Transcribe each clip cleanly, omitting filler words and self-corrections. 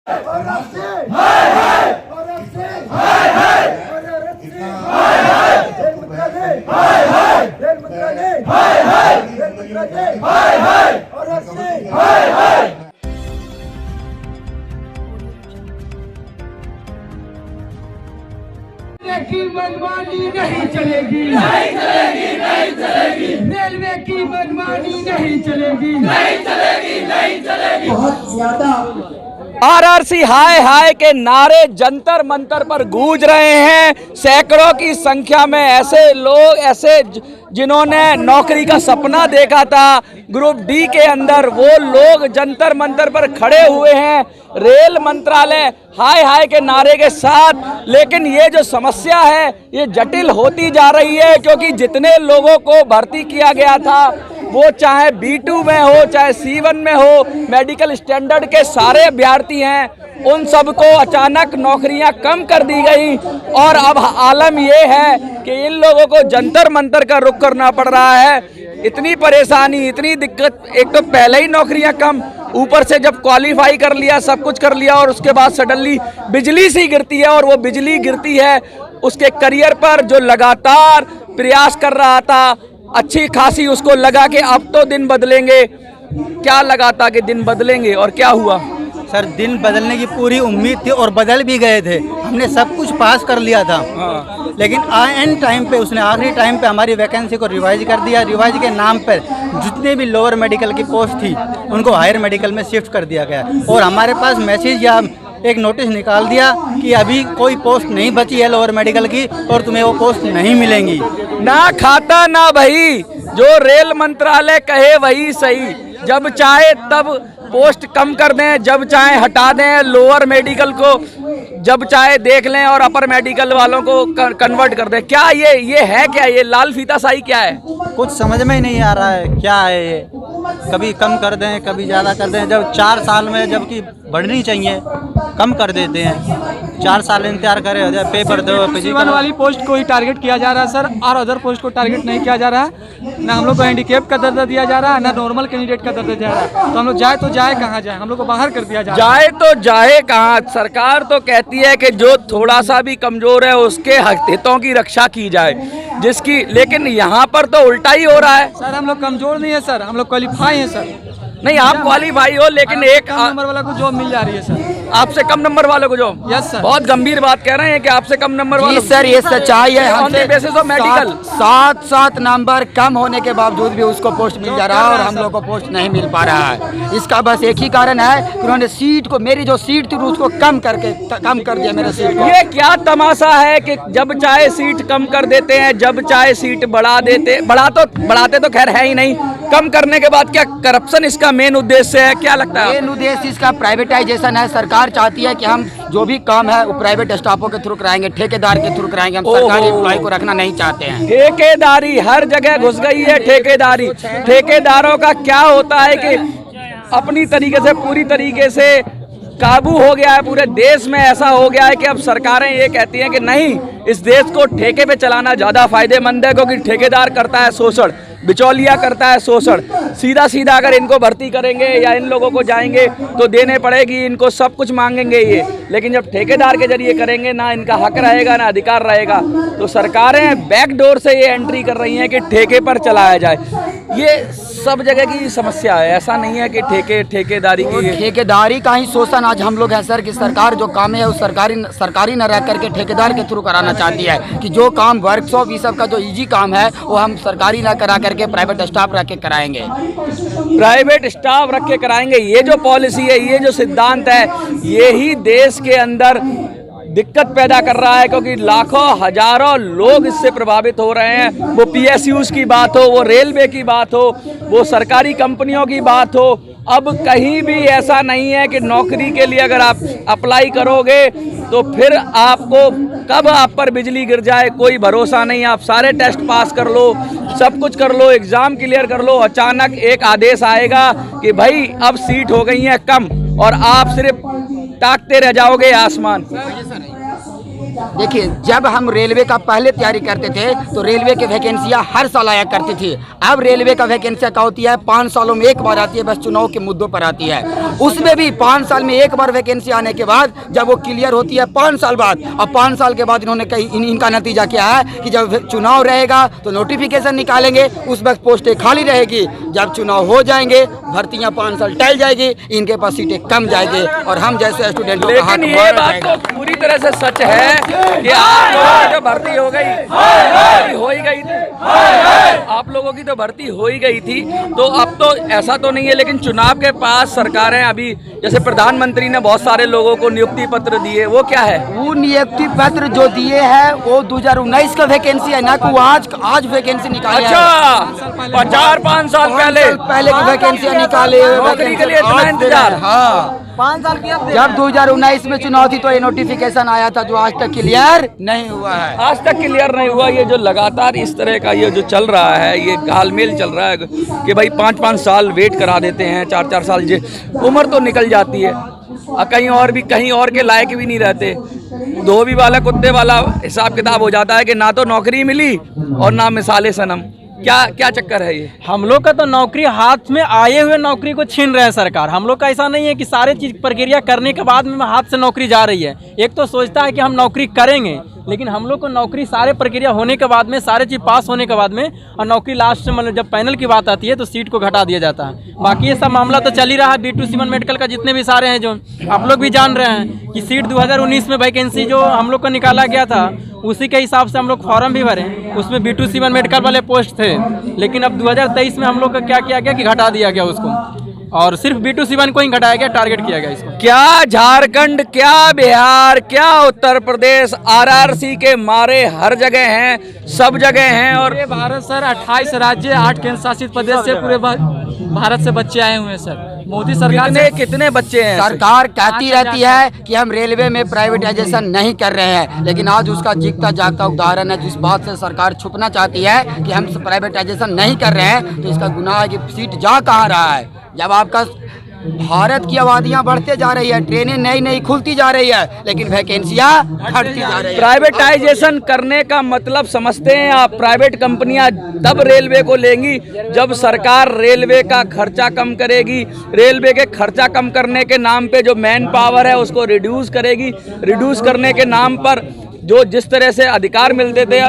की मनमानी नहीं चलेगी, नहीं चलेगी, नहीं चलेगी। रेलवे की मनमानी नहीं चलेगी, नहीं चलेगी, नहीं चलेगी। बहुत ज्यादा आरआरसी हाय हाय के नारे जंतर मंतर पर गूंज रहे हैं। सैकड़ों की संख्या में ऐसे लोग, ऐसे जिन्होंने नौकरी का सपना देखा था ग्रुप डी के अंदर, वो लोग जंतर मंतर पर खड़े हुए हैं रेल मंत्रालय हाय हाय के नारे के साथ। लेकिन ये जो समस्या है ये जटिल होती जा रही है, क्योंकि जितने लोगों को भर्ती किया गया था वो चाहे B2 में हो चाहे C1 में हो, मेडिकल स्टैंडर्ड के सारे अभ्यर्थी हैं, उन सबको अचानक नौकरियां कम कर दी गई। और अब आलम ये है कि इन लोगों को जंतर मंतर का रुख करना पड़ रहा है। इतनी परेशानी, इतनी दिक्कत, एक तो पहले ही नौकरियां कम, ऊपर से जब क्वालिफाई कर लिया, सब कुछ कर लिया और उसके बाद सडनली बिजली सी गिरती है। और वो बिजली गिरती है उसके करियर पर, जो लगातार प्रयास कर रहा था अच्छी खासी, उसको लगा कि अब तो दिन बदलेंगे। क्या लगा था कि दिन बदलेंगे और क्या हुआ? सर, दिन बदलने की पूरी उम्मीद थी और बदल भी गए थे। हमने सब कुछ पास कर लिया था। लेकिन एंड टाइम पे उसने आखिरी टाइम पे हमारी वैकेंसी को रिवाइज कर दिया। रिवाइज के नाम पर जितने भी लोअर मेडिकल की पोस्ट थी उनको हायर मेडिकल में शिफ्ट कर दिया गया और हमारे पास मैसेज या एक नोटिस निकाल दिया कि अभी कोई पोस्ट नहीं बची है लोअर मेडिकल की और तुम्हें वो पोस्ट नहीं मिलेंगी। ना खाता ना भाई, जो रेल मंत्रालय कहे वही सही। जब चाहे तब पोस्ट कम कर दें, जब चाहे हटा दें लोअर मेडिकल को, जब चाहे देख लें और अपर मेडिकल वालों को कन्वर्ट कर दें। क्या ये है क्या? ये लाल फीताशाही क्या है? कुछ समझ में ही नहीं आ रहा है क्या है ये। कभी कम कर दें, कभी ज़्यादा कर दें। जब 4 साल में जबकि बढ़नी चाहिए कम कर देते हैं। 4 साल इंतजार करे, पेपर दो। फिजिकल वाली पोस्ट को ही टारगेट किया जा रहा है सर, और अदर पोस्ट को टारगेट नहीं किया जा रहा है। ना हम लोग को हैंडीकेप का दर्जा दिया जा रहा है, ना नॉर्मल कैंडिडेट का दर्जा जा रहा है। तो हम लोग जाए तो जाए कहाँ जाए? हम लोग को बाहर कर दिया जाए। जाए तो जाए कहाँ? सरकार तो कहती है कि जो थोड़ा सा भी कमजोर है उसके हितों की रक्षा की जाए, जिसकी, लेकिन यहाँ पर तो उल्टा ही हो रहा है। सर, हम लोग कमजोर नहीं है सर, हम लोग क्वालिफाई हैं सर। नहीं, आप क्वालिफाई हो, लेकिन एक कम नंबर वाला को जॉब मिल जा रही है सर। आपसे कम नंबर वालों को जॉब? Yes sir. बहुत गंभीर बात कह रहे हैं कि आपसे कम नंबर वालों को। सर, ये सच्चाई है। हमसे बेसिस ऑफ मेडिकल 7 नंबर कम होने के बावजूद भी उसको पोस्ट मिल जा रहा है और हम लोग को पोस्ट नहीं मिल पा रहा है। इसका बस एक ही कारण है कि उन्होंने सीट को, मेरी जो सीट थी उसको कम कर दिया मेरे सीट को। ये क्या तमाशा है कि जब चाहे सीट कम कर देते हैं, जब चाहे सीट बढ़ा देते। बढ़ाते तो खैर है ही नहीं, कम करने के बाद क्या करप्शन इसका मेन उद्देश्य है? क्या लगता है? मेन उद्देश्य इसका प्राइवेटाइजेशन है। सरकार चाहती है कि हम जो भी काम है वो प्राइवेट स्टाफों के थ्रू कराएंगे, ठेकेदार के थ्रू कराएंगे। हम सरकारी एम्प्लॉय को रखना नहीं चाहते हैं। ठेकेदारी हर जगह घुस गई है। ठेकेदारी, ठेकेदारों का क्या होता है कि अपनी तरीके से, पूरी तरीके से काबू हो गया है। पूरे देश में ऐसा हो गया है कि अब सरकारें ये कहती हैं कि नहीं, इस देश को ठेके पे चलाना ज़्यादा फायदेमंद है, क्योंकि ठेकेदार करता है शोषण, बिचौलिया करता है शोषण। सीधा सीधा अगर इनको भर्ती करेंगे या इन लोगों को जाएंगे तो देने पड़ेगी, इनको सब कुछ मांगेंगे ये। लेकिन जब ठेकेदार के जरिए करेंगे, ना इनका हक रहेगा ना अधिकार रहेगा। तो सरकारें बैकडोर से ये एंट्री कर रही हैं कि ठेके पर चलाया जाए। ये सब जगह की समस्या है, ऐसा नहीं है कि ठेकेदारी की। ठेकेदारी का ही शोषण आज हम लोग हैं सर, कि सरकार जो काम है वो सरकारी न रह करके ठेकेदार के थ्रू कराना चाहती है। कि जो काम वर्कशॉप ये सब का जो इजी काम है वो हम सरकारी न करा करके प्राइवेट स्टाफ रख के कराएंगे। प्राइवेट स्टाफ रख के कराएंगे, ये जो पॉलिसी है, ये जो सिद्धांत है, ये ही देश के अंदर दिक्कत पैदा कर रहा है। क्योंकि लाखों हजारों लोग इससे प्रभावित हो रहे हैं। वो PSUs की बात हो, वो रेलवे की बात हो, वो सरकारी कंपनियों की बात हो। अब कहीं भी ऐसा नहीं है कि नौकरी के लिए अगर आप अप्लाई करोगे तो फिर आपको कब आप पर बिजली गिर जाए कोई भरोसा नहीं। आप सारे टेस्ट पास कर लो, सब कुछ कर लो, एग्ज़ाम क्लियर कर लो, अचानक एक आदेश आएगा कि भाई अब सीट हो गई है कम और आप सिर्फ ताकते रह जाओगे आसमान। देखिए, जब हम रेलवे का पहले तैयारी करते थे तो रेलवे की वैकेंसियां हर साल आया करती थी। अब रेलवे का वैकेंसियां क्या होती है, 5 सालों में एक बार आती है, बस चुनाव के मुद्दों पर आती है। उसमें भी 5 साल में एक बार वैकेंसी आने के बाद जब वो क्लियर होती है 5 साल बाद, और 5 साल के बाद इन्होंने इनका नतीजा क्या है कि जब चुनाव रहेगा तो नोटिफिकेशन निकालेंगे, उस वक्त पोस्टें खाली रहेगी। जब चुनाव हो जाएंगे भर्तियां 5 साल टल जाएगी, इनके पास सीटें कम जाएगी और हम जैसे स्टूडेंटों का हाथ लेकिन ये बात तो पूरी तरह से सच है कि आप लोगों की तो भर्ती हो गई, हो ही गई थी, आप लोगों की तो भर्ती हो ही गई थी। तो अब तो ऐसा तो नहीं है, लेकिन चुनाव के पास सरकारें अभी जैसे प्रधानमंत्री ने बहुत सारे लोगों को नियुक्ति पत्र दिए, वो क्या है? वो नियुक्ति पत्र जो दिए हैं वो 2019 का वैकेंसी है ना, कि आज वैकेंसी निकाली है। अच्छा, 4-5 साल पहले की वैकेंसी निकाले, नौकरी के लिए इतना इंतजार। हाँ, 5 साल की। जब 2019 में चुनाव थी तो ये नोटिफिकेशन आया था, जो आज तक क्लियर नहीं हुआ है। आज तक क्लियर नहीं हुआ। ये जो लगातार इस तरह का ये जो चल रहा है, ये घालमेल चल रहा है कि भाई 5-5 साल वेट करा देते हैं, 4-4 साल, उम्र तो निकल जाती है, कहीं और के लायक भी नहीं रहते। धोबी वाला कुत्ते वाला हिसाब किताब हो जाता है कि ना तो नौकरी मिली और ना मिसाले सनम। क्या चक्कर है ये? हम लोग का तो नौकरी हाथ में आए हुए नौकरी को छीन रहे हैं सरकार। हम लोग का ऐसा नहीं है कि सारे चीज प्रक्रिया करने के बाद में हाथ से नौकरी जा रही है। एक तो सोचता है कि हम नौकरी करेंगे, लेकिन हम लोग को नौकरी सारे प्रक्रिया होने के बाद में, सारे चीज़ पास होने के बाद में, और नौकरी लास्ट में मतलब जब पैनल की बात आती है तो सीट को घटा दिया जाता है। बाकी ये सब मामला तो चल ही रहा है। B2 सीमेंट मेडिकल का जितने भी सारे हैं, जो आप लोग भी जान रहे हैं कि सीट 2019 में वैकेंसी जो हम लोग को निकाला गया था उसी के हिसाब से हम लोग फॉर्म भी भरे, उसमें B2 सीमेंट मेडिकल वाले पोस्ट थे। लेकिन अब 2023 में हम लोग का क्या किया गया कि घटा दिया गया उसको, और सिर्फ B2 सीमेंट को ही घटाया गया, टारगेट किया गया इसको। क्या झारखंड, क्या बिहार, क्या उत्तर प्रदेश RRC के मारे हर जगह हैं, सब जगह हैं। और पूरे भारत सर 28 राज्य, 8 केंद्र शासित प्रदेश से पूरे भारत से बच्चे आए हुए हैं सर। मोदी सरकार कितने बच्चे हैं? सरकार कहती रहती है कि हम रेलवे में प्राइवेटाइजेशन नहीं कर रहे हैं, लेकिन आज उसका जीता जागता उदाहरण है। जिस बात से सरकार छुपना चाहती है कि हम प्राइवेटाइजेशन नहीं कर रहे हैं, तो इसका गुनाह है कि सीट जा कहाँ रहा है। जब आपका भारत की आबादियां बढ़ते जा रही है, ट्रेनें नई खुलती जा रही है, लेकिन वैकेंसियां घटती जा रही है। प्राइवेटाइजेशन करने का मतलब समझते हैं आप? प्राइवेट कंपनियां तब रेलवे को लेंगी जब सरकार रेलवे का खर्चा कम करेगी, रेलवे के खर्चा कम करने के नाम पे जो मैन पावर है उसको रिड्यूस करेगी, रिड्यूस करने के नाम पर जो जिस तरह से अधिकार मिलते थे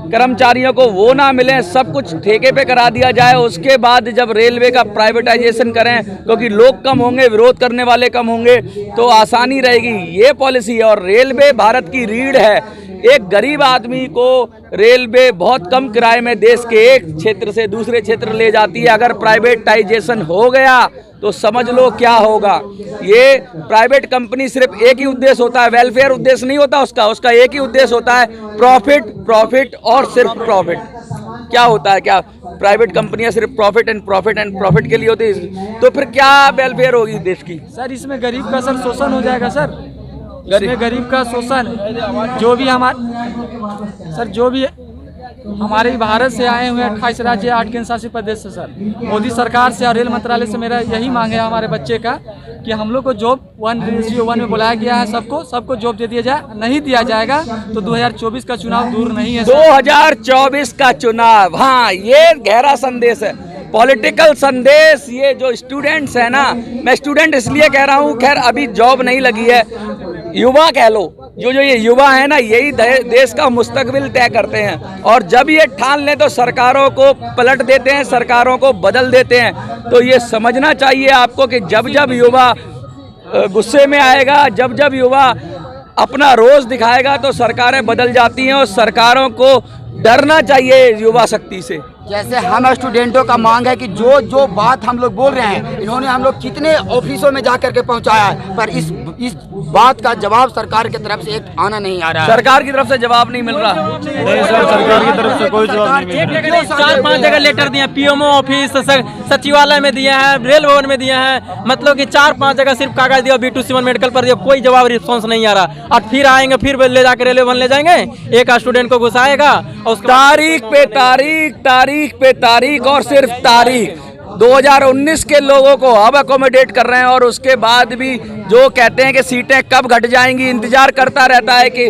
कर्मचारियों को वो ना मिले, सब कुछ ठेके पे करा दिया जाए। उसके बाद जब रेलवे का प्राइवेटाइजेशन करें, क्योंकि लोग कम होंगे, विरोध करने वाले कम होंगे, तो आसानी रहेगी। ये पॉलिसी है। और रेलवे भारत की रीढ़ है। एक गरीब आदमी को रेलवे बहुत कम किराए में देश के एक क्षेत्र से दूसरे क्षेत्र ले जाती है। अगर प्राइवेटाइजेशन हो गया तो समझ लो क्या होगा। ये प्राइवेट कंपनी सिर्फ एक ही उद्देश्य होता है, वेलफेयर उद्देश्य नहीं होता उसका एक ही उद्देश्य होता है, प्रॉफिट और सिर्फ प्रॉफिट। क्या होता है? क्या प्राइवेट कंपनियां सिर्फ प्रॉफिट के लिए होती है? तो फिर क्या वेलफेयर होगी देश की? सर इसमें गरीब का सर शोषण हो जाएगा सर। इसमें गरीब का शोषण, जो भी हमारे भारत से आए हुए 28 राज्य, 8 केंद्र शासित प्रदेश से सर, मोदी सरकार से और रेल मंत्रालय से मेरा यही मांग है हमारे बच्चे का कि हम लोग को जॉब 1 में बुलाया गया है, सबको जॉब दे दिया जाए। नहीं दिया जाएगा तो 2024 का चुनाव दूर नहीं है। 2024 का चुनाव, हाँ, ये गहरा संदेश है, पॉलिटिकल संदेश। ये जो स्टूडेंट्स है ना, मैं स्टूडेंट इसलिए कह रहा हूँ, खैर अभी जॉब नहीं लगी है, युवा कह लो, जो ये युवा है ना, यही देश का मुस्तकबिल तय करते हैं। और जब ये ठान लें तो सरकारों को पलट देते हैं, सरकारों को बदल देते हैं। तो ये समझना चाहिए आपको कि जब युवा गुस्से में आएगा, जब युवा अपना रोज दिखाएगा तो सरकारें बदल जाती हैं। और सरकारों को डरना चाहिए युवा शक्ति से। जैसे हम स्टूडेंटों का मांग है कि जो बात हम लोग बोल रहे हैं, इन्होंने हम लोग कितने ऑफिसों में जाकर के पहुंचाया है, पर इस बात का जवाब सरकार की तरफ से एक आना नहीं आ रहा है। सरकार की तरफ से जवाब नहीं मिल रहा। नहीं सर, सरकार की तरफ से कोई जवाब नहीं मिल रहा। 4-5 जगह लेटर दिए, PMO ऑफिस, सचिवालय में दिए हैं, रेल भवन में दिए हैं, मतलब कि 4-5 जगह सिर्फ कागज दिया, B2 सीमेंट मेडिकल पर दिया, कोई जवाब रिस्पॉन्स नहीं आ रहा। और फिर आएंगे, फिर ले जाकर रेलवे भवन ले जाएंगे, एक स्टूडेंट को घुसाएगा और तारीख पे तारीख और सिर्फ तारीख। 2019 के लोगों को अब अकोमोडेट कर रहे हैं, और उसके बाद भी जो कहते हैं कि सीटें कब घट जाएंगी, इंतजार करता रहता है कि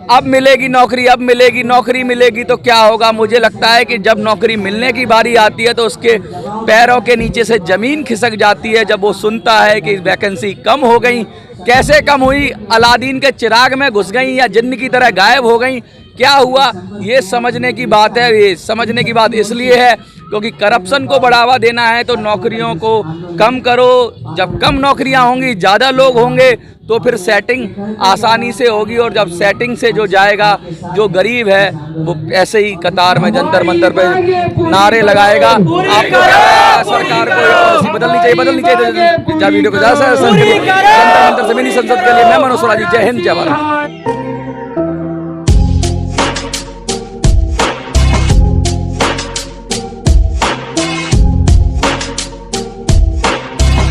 अब मिलेगी नौकरी, अब मिलेगी नौकरी, मिलेगी तो क्या होगा। मुझे लगता है कि जब नौकरी मिलने की बारी आती है तो उसके पैरों के नीचे से ज़मीन खिसक जाती है जब वो सुनता है कि वैकेंसी कम हो गई। कैसे कम हुई? अलादीन के चिराग में घुस गई या जिन्न की तरह गायब हो गई? क्या हुआ? ये समझने की बात है। ये समझने की बात इसलिए है क्योंकि करप्शन को बढ़ावा देना है तो नौकरियों को कम करो। जब कम नौकरियां होंगी, ज़्यादा लोग होंगे तो फिर सेटिंग आसानी से होगी, और जब सेटिंग से जो जाएगा, जो गरीब है वो ऐसे ही कतार में जंतर मंतर पे नारे लगाएगा। आपको सरकार को पॉलिसी बदलनी चाहिए। वीडियो को जंतर मंतर से मिनी संसद के लिए मैं मनोज सोराजी। जय हिंद, जय भारत।